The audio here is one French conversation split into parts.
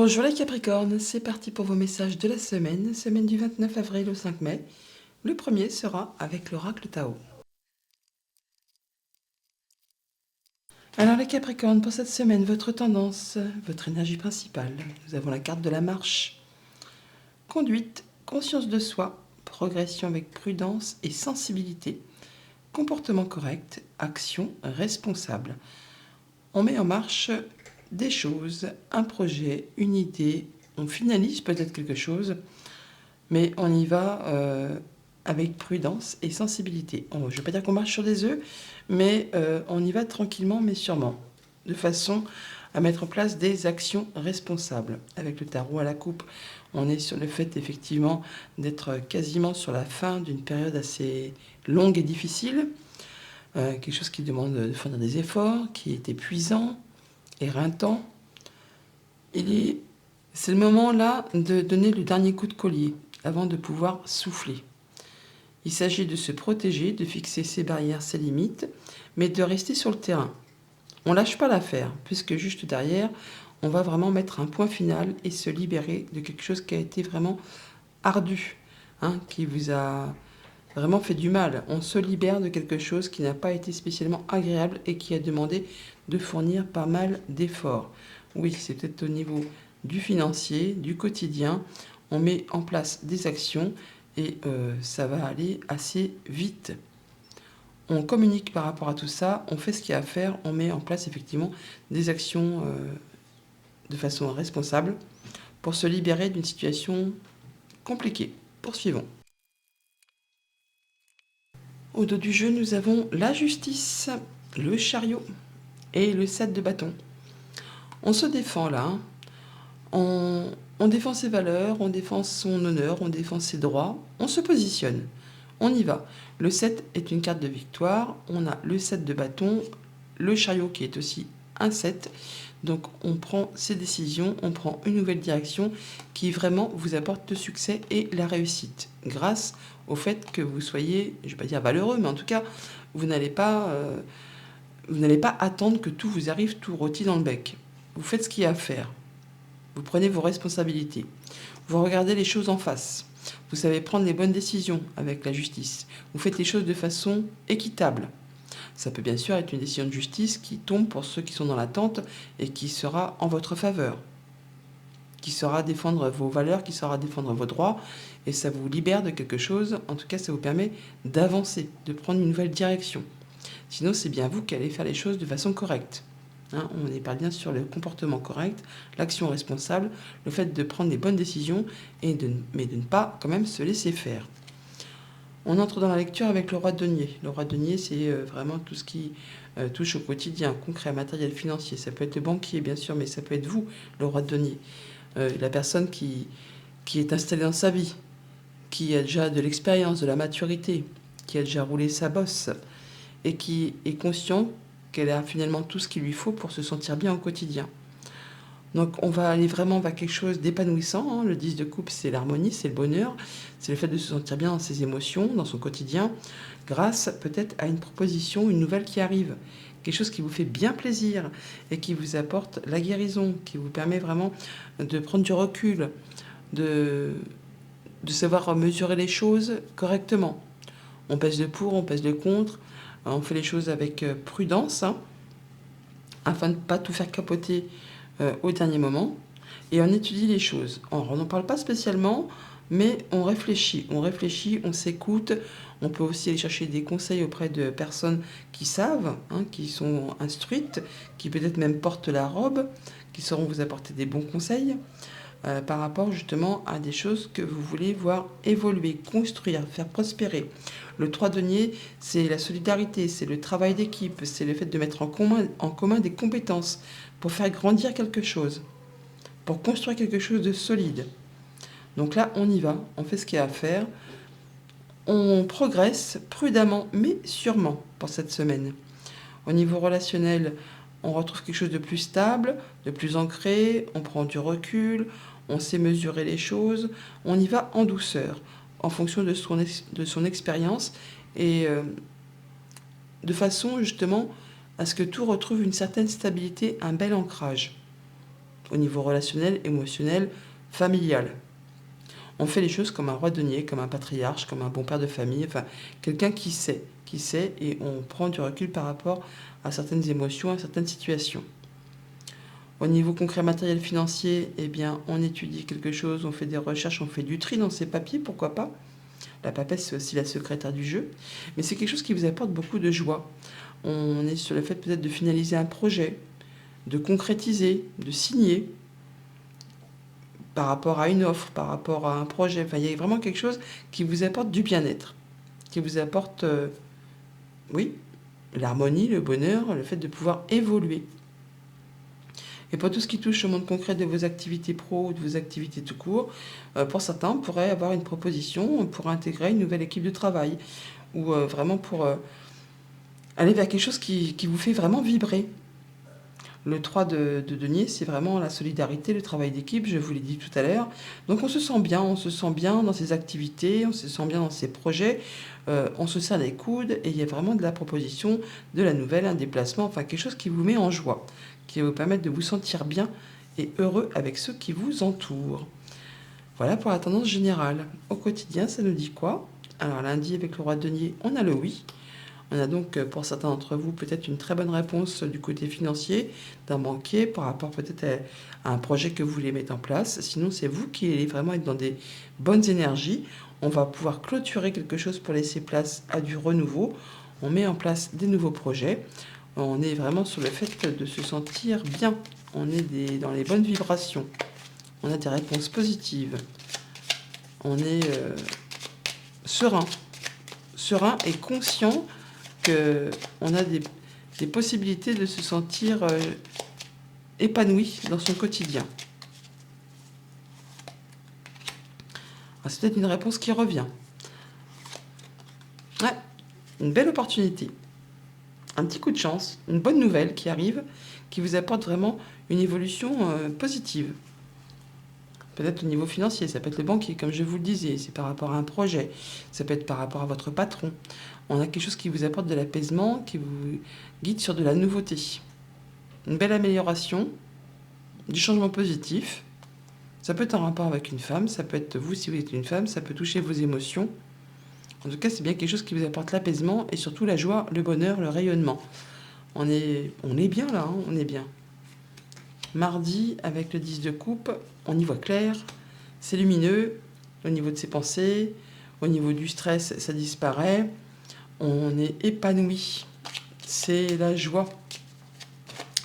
Bonjour les Capricornes, c'est parti pour vos messages de la semaine du 29 avril au 5 mai. Le premier sera avec l'oracle Tao. Alors les Capricornes, pour cette semaine, votre tendance, votre énergie principale. Nous avons la carte de la marche. Conduite, conscience de soi, progression avec prudence et sensibilité, comportement correct, action responsable. On met en marche des choses, un projet, une idée, on finalise peut-être quelque chose, mais on y va avec prudence et sensibilité. Je ne vais pas dire qu'on marche sur des œufs, mais on y va tranquillement mais sûrement, de façon à mettre en place des actions responsables. Avec le tarot à la coupe, on est sur le fait effectivement d'être quasiment sur la fin d'une période assez longue et difficile, quelque chose qui demande de fournir des efforts, qui est épuisant, éreintant. C'est le moment là de donner le dernier coup de collier avant de pouvoir souffler. Il s'agit de se protéger, de fixer ses barrières, ses limites, mais de rester sur le terrain. On ne lâche pas l'affaire, puisque juste derrière, on va vraiment mettre un point final et se libérer de quelque chose qui a été vraiment ardu, qui vous a vraiment fait du mal. On se libère de quelque chose qui n'a pas été spécialement agréable et qui a demandé de fournir pas mal d'efforts. Oui, c'est peut-être au niveau du financier, du quotidien. On met en place des actions et ça va aller assez vite. On communique par rapport à tout ça, on fait ce qu'il y a à faire, on met en place effectivement des actions de façon responsable pour se libérer d'une situation compliquée. Poursuivons. Au dos du jeu, nous avons la justice, le chariot et le 7 de bâton. On se défend là, on défend ses valeurs, on défend son honneur, on défend ses droits, on se positionne, on y va. Le 7 est une carte de victoire, on a le 7 de bâton, le chariot qui est aussi un 7. Donc on prend ses décisions, on prend une nouvelle direction qui vraiment vous apporte le succès et la réussite. Grâce au fait que vous soyez, je ne vais pas dire valeureux, mais en tout cas, vous n'allez pas attendre que tout vous arrive tout rôti dans le bec. Vous faites ce qu'il y a à faire. Vous prenez vos responsabilités. Vous regardez les choses en face. Vous savez prendre les bonnes décisions avec la justice. Vous faites les choses de façon équitable. Ça peut bien sûr être une décision de justice qui tombe pour ceux qui sont dans l'attente et qui sera en votre faveur, qui saura défendre vos valeurs, qui saura défendre vos droits, et ça vous libère de quelque chose. En tout cas, ça vous permet d'avancer, de prendre une nouvelle direction. Sinon, c'est bien vous qui allez faire les choses de façon correcte. On est pas bien sur le comportement correct, l'action responsable, le fait de prendre les bonnes décisions, mais de ne pas quand même se laisser faire. On entre dans la lecture avec le roi de denier. Le roi de denier, c'est vraiment tout ce qui touche au quotidien, concret, matériel, financier. Ça peut être le banquier, bien sûr, mais ça peut être vous, le roi de denier. La personne qui est installée dans sa vie, qui a déjà de l'expérience, de la maturité, qui a déjà roulé sa bosse et qui est conscient qu'elle a finalement tout ce qu'il lui faut pour se sentir bien au quotidien. Donc on va aller vraiment vers quelque chose d'épanouissant. Le 10 de coupe, c'est l'harmonie, c'est le bonheur, c'est le fait de se sentir bien dans ses émotions, dans son quotidien, grâce peut-être à une proposition, une nouvelle qui arrive. Quelque chose qui vous fait bien plaisir et qui vous apporte la guérison, qui vous permet vraiment de prendre du recul, de savoir mesurer les choses correctement. On pèse le pour, on pèse le contre, on fait les choses avec prudence, afin de ne pas tout faire capoter au dernier moment, et on étudie les choses. On n'en parle pas spécialement, mais on réfléchit, on s'écoute. On peut aussi aller chercher des conseils auprès de personnes qui savent, qui sont instruites, qui peut-être même portent la robe, qui sauront vous apporter des bons conseils par rapport justement à des choses que vous voulez voir évoluer, construire, faire prospérer. Le 3 denier, c'est la solidarité, c'est le travail d'équipe, c'est le fait de mettre en commun des compétences pour faire grandir quelque chose, pour construire quelque chose de solide. Donc là, on y va, on fait ce qu'il y a à faire, on progresse prudemment mais sûrement pour cette semaine. Au niveau relationnel, on retrouve quelque chose de plus stable, de plus ancré, on prend du recul, on sait mesurer les choses, on y va en douceur, en fonction de son expérience et de façon justement à ce que tout retrouve une certaine stabilité, un bel ancrage. au niveau relationnel, émotionnel, familial. On fait les choses comme un roi denier, comme un patriarche, comme un bon père de famille, enfin quelqu'un qui sait, et on prend du recul par rapport à certaines émotions, à certaines situations. Au niveau concret matériel financier, eh bien, on étudie quelque chose, on fait des recherches, on fait du tri dans ses papiers, pourquoi pas. La papesse, c'est aussi la secrétaire du jeu. Mais c'est quelque chose qui vous apporte beaucoup de joie. On est sur le fait peut-être de finaliser un projet, de concrétiser, de signer par rapport à une offre, par rapport à un projet. Enfin, il y a vraiment quelque chose qui vous apporte du bien-être, qui vous apporte, oui, l'harmonie, le bonheur, le fait de pouvoir évoluer. Et pour tout ce qui touche au monde concret de vos activités pro ou de vos activités tout court, pour certains, on pourrait avoir une proposition pour intégrer une nouvelle équipe de travail ou vraiment pour aller vers quelque chose qui vous fait vraiment vibrer. Le 3 de denier, c'est vraiment la solidarité, le travail d'équipe, je vous l'ai dit tout à l'heure. Donc on se sent bien dans ses activités, on se sent bien dans ses projets, on se serre les coudes et il y a vraiment de la proposition, de la nouvelle, un déplacement, enfin quelque chose qui vous met en joie, qui va vous permettre de vous sentir bien et heureux avec ceux qui vous entourent. Voilà pour la tendance générale. Au quotidien, ça nous dit quoi? Alors lundi, avec le roi de denier, on a le oui. On a donc, pour certains d'entre vous, peut-être une très bonne réponse du côté financier d'un banquier par rapport peut-être à un projet que vous voulez mettre en place. Sinon, c'est vous qui allez vraiment être dans des bonnes énergies. On va pouvoir clôturer quelque chose pour laisser place à du renouveau. On met en place des nouveaux projets. On est vraiment sur le fait de se sentir bien. On est dans les bonnes vibrations. On a des réponses positives. On est serein. Serein et conscient qu'on a des possibilités de se sentir épanoui dans son quotidien. C'est peut-être une réponse qui revient. Ouais, une belle opportunité. Un petit coup de chance, une bonne nouvelle qui arrive, qui vous apporte vraiment une évolution positive. Peut-être au niveau financier, ça peut être le banquier, comme je vous le disais, c'est par rapport à un projet, ça peut être par rapport à votre patron. On a quelque chose qui vous apporte de l'apaisement, qui vous guide sur de la nouveauté. Une belle amélioration, du changement positif. Ça peut être en rapport avec une femme, ça peut être vous si vous êtes une femme, ça peut toucher vos émotions. En tout cas, c'est bien quelque chose qui vous apporte l'apaisement et surtout la joie, le bonheur, le rayonnement. On est bien là, hein, on est bien. Mardi, avec le 10 de coupe, on y voit clair, c'est lumineux, au niveau de ses pensées, au niveau du stress, ça disparaît, on est épanoui, c'est la joie.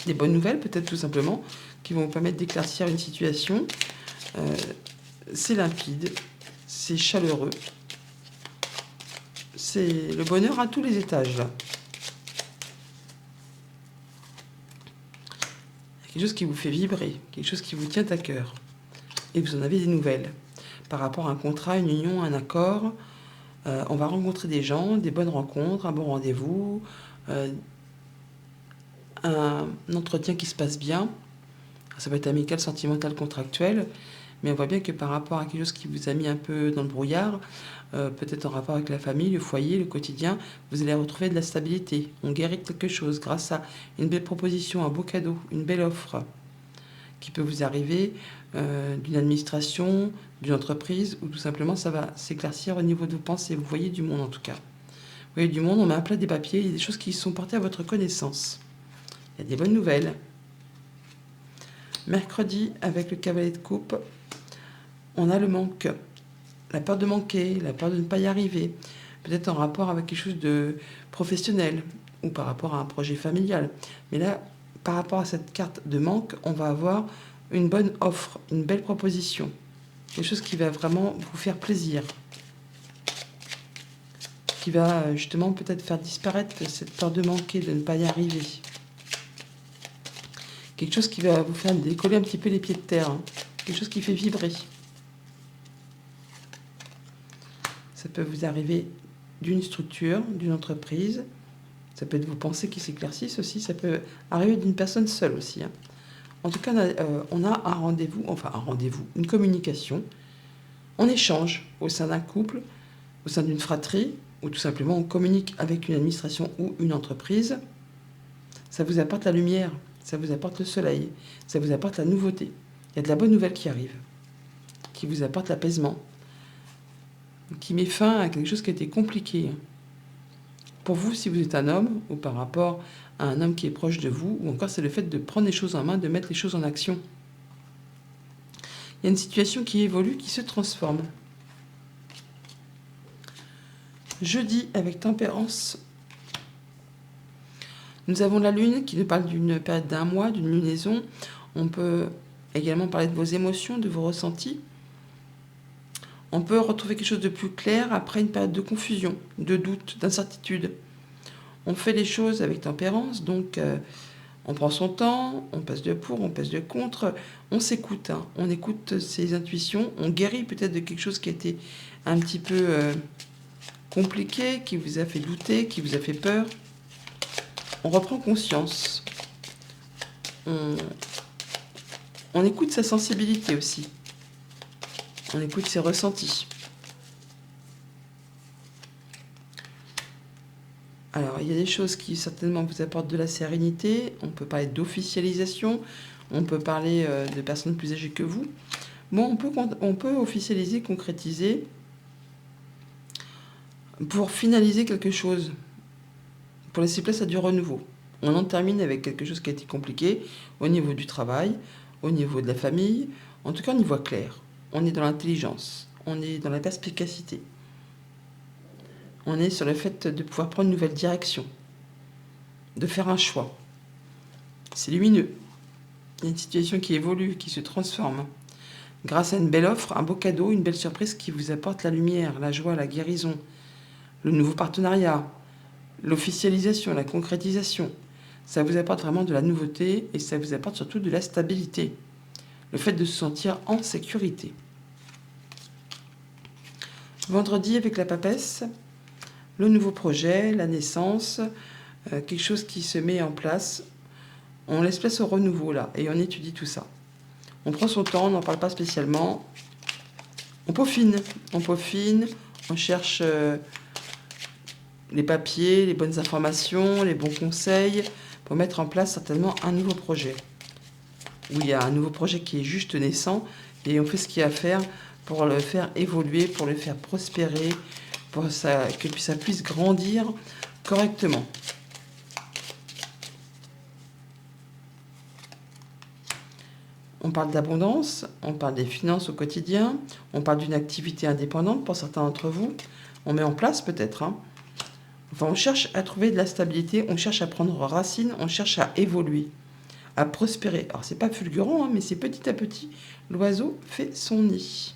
Des bonnes nouvelles, peut-être tout simplement, qui vont vous permettre d'éclaircir une situation. C'est limpide, c'est chaleureux, c'est le bonheur à tous les étages, là. Quelque chose qui vous fait vibrer, quelque chose qui vous tient à cœur. Et vous en avez des nouvelles. Par rapport à un contrat, une union, un accord, on va rencontrer des gens, des bonnes rencontres, un bon rendez-vous, un entretien qui se passe bien. Ça peut être amical, sentimental, contractuel. Mais on voit bien que par rapport à quelque chose qui vous a mis un peu dans le brouillard, peut-être en rapport avec la famille, le foyer, le quotidien, vous allez retrouver de la stabilité. On guérit quelque chose grâce à une belle proposition, un beau cadeau, une belle offre qui peut vous arriver d'une administration, d'une entreprise, ou tout simplement ça va s'éclaircir au niveau de vos pensées. Vous voyez du monde en tout cas. Vous voyez du monde, on met à plat des papiers, il y a des choses qui sont portées à votre connaissance. Il y a des bonnes nouvelles. Mercredi, avec le cavalier de coupe, on a le manque, la peur de manquer, la peur de ne pas y arriver, peut-être en rapport avec quelque chose de professionnel ou par rapport à un projet familial. Mais là, par rapport à cette carte de manque, on va avoir une bonne offre, une belle proposition, quelque chose qui va vraiment vous faire plaisir, qui va justement peut-être faire disparaître cette peur de manquer, de ne pas y arriver. Quelque chose qui va vous faire décoller un petit peu les pieds de terre, hein. Quelque chose qui fait vibrer. Ça peut vous arriver d'une structure, d'une entreprise. Ça peut être vos pensées qui s'éclaircissent aussi. Ça peut arriver d'une personne seule aussi, hein. En tout cas, on a un rendez-vous, une communication. On échange au sein d'un couple, au sein d'une fratrie, ou tout simplement on communique avec une administration ou une entreprise. Ça vous apporte la lumière. Ça vous apporte le soleil. Ça vous apporte la nouveauté. Il y a de la bonne nouvelle qui arrive, qui vous apporte l'apaisement, qui met fin à quelque chose qui a été compliqué. Pour vous, si vous êtes un homme, ou par rapport à un homme qui est proche de vous, ou encore c'est le fait de prendre les choses en main, de mettre les choses en action. Il y a une situation qui évolue, qui se transforme. Jeudi, avec tempérance, nous avons la lune qui nous parle d'une période d'un mois, d'une lunaison. On peut également parler de vos émotions, de vos ressentis. On peut retrouver quelque chose de plus clair après une période de confusion, de doute, d'incertitude. On fait les choses avec tempérance, donc on prend son temps, on passe de pour, on passe de contre, on s'écoute, hein. On écoute ses intuitions, on guérit peut-être de quelque chose qui a été un petit peu compliqué, qui vous a fait douter, qui vous a fait peur. On reprend conscience. On écoute sa sensibilité aussi. On écoute ses ressentis. Alors, il y a des choses qui certainement vous apportent de la sérénité. On peut parler d'officialisation. On peut parler de personnes plus âgées que vous. Bon, on peut officialiser, concrétiser pour finaliser quelque chose, pour laisser place à du renouveau. On en termine avec quelque chose qui a été compliqué au niveau du travail, au niveau de la famille. En tout cas, on y voit clair. On est dans l'intelligence, on est dans la perspicacité. On est sur le fait de pouvoir prendre une nouvelle direction, de faire un choix. C'est lumineux. Il y a une situation qui évolue, qui se transforme. Grâce à une belle offre, un beau cadeau, une belle surprise qui vous apporte la lumière, la joie, la guérison, le nouveau partenariat, l'officialisation, la concrétisation. Ça vous apporte vraiment de la nouveauté et ça vous apporte surtout de la stabilité. Le fait de se sentir en sécurité. Vendredi, avec la papesse, le nouveau projet, la naissance, quelque chose qui se met en place. On laisse place au renouveau là et on étudie tout ça. On prend son temps, on n'en parle pas spécialement. On peaufine, on cherche les papiers, les bonnes informations, les bons conseils pour mettre en place certainement un nouveau projet. Où il y a un nouveau projet qui est juste naissant et on fait ce qu'il y a à faire pour le faire évoluer, pour le faire prospérer, pour que ça puisse grandir correctement. On parle d'abondance, on parle des finances au quotidien, on parle d'une activité indépendante pour certains d'entre vous. On met en place peut-être. Enfin, on cherche à trouver de la stabilité, on cherche à prendre racine, on cherche à évoluer, à prospérer. Alors, c'est pas fulgurant, mais c'est petit à petit, l'oiseau fait son nid.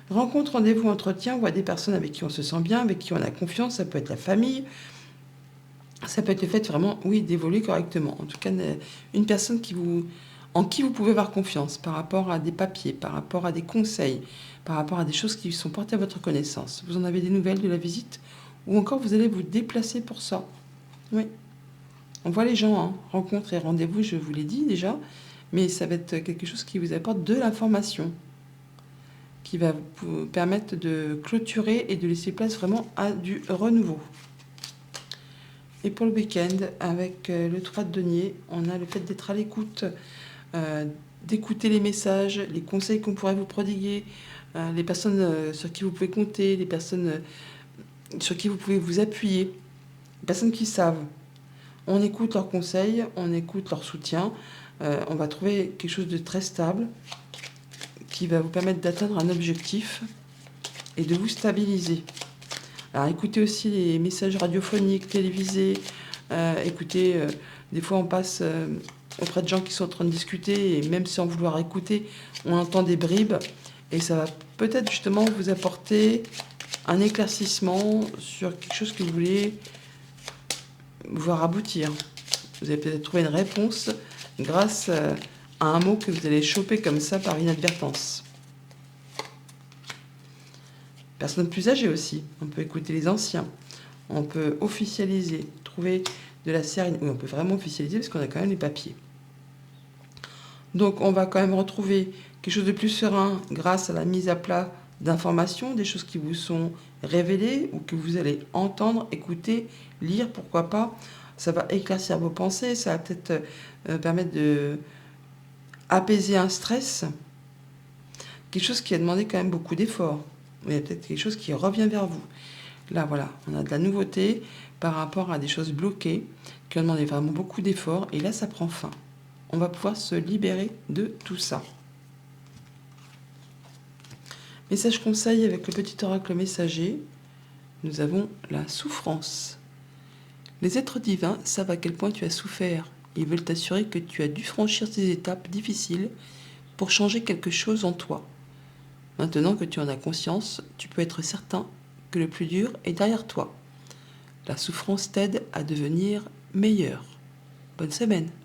Rencontre, rendez-vous, entretien, on voit des personnes avec qui on se sent bien, avec qui on a confiance, ça peut être la famille, ça peut être le fait vraiment, oui, d'évoluer correctement. En tout cas, une personne en qui vous pouvez avoir confiance par rapport à des papiers, par rapport à des conseils, par rapport à des choses qui sont portées à votre connaissance. Vous en avez des nouvelles de la visite ou encore vous allez vous déplacer pour ça. Oui. On voit les gens, rencontres et rendez-vous, je vous l'ai dit déjà, mais ça va être quelque chose qui vous apporte de l'information, qui va vous permettre de clôturer et de laisser place vraiment à du renouveau. Et pour le week-end, avec le 3 de denier, on a le fait d'être à l'écoute, d'écouter les messages, les conseils qu'on pourrait vous prodiguer, les personnes sur qui vous pouvez compter, les personnes sur qui vous pouvez vous appuyer, les personnes qui savent. On écoute leurs conseils, on écoute leur soutien, on va trouver quelque chose de très stable qui va vous permettre d'atteindre un objectif et de vous stabiliser. Alors écoutez aussi les messages radiophoniques, télévisés, écoutez, des fois on passe auprès de gens qui sont en train de discuter et même sans vouloir écouter, on entend des bribes et ça va peut-être justement vous apporter un éclaircissement sur quelque chose que vous voulez voir aboutir. Vous allez peut-être trouver une réponse grâce à un mot que vous allez choper comme ça par inadvertance. Personnes plus âgées aussi, on peut écouter les anciens, on peut officialiser, trouver de la sérénité, oui, on peut vraiment officialiser parce qu'on a quand même les papiers. Donc on va quand même retrouver quelque chose de plus serein grâce à la mise à plat d'informations, des choses qui vous sont révélées ou que vous allez entendre, écouter, lire, pourquoi pas, Ça va éclaircir vos pensées, ça va peut-être permettre de apaiser un stress, quelque chose qui a demandé quand même beaucoup d'efforts. Il y a peut-être quelque chose qui revient vers vous. Là, voilà, on a de la nouveauté par rapport à des choses bloquées qui ont demandé vraiment beaucoup d'efforts. Et là, ça prend fin. On va pouvoir se libérer de tout ça. Message conseil avec le petit oracle messager. Nous avons la souffrance. Les êtres divins savent à quel point tu as souffert. Ils veulent t'assurer que tu as dû franchir ces étapes difficiles pour changer quelque chose en toi. Maintenant que tu en as conscience, tu peux être certain que le plus dur est derrière toi. La souffrance t'aide à devenir meilleur. Bonne semaine.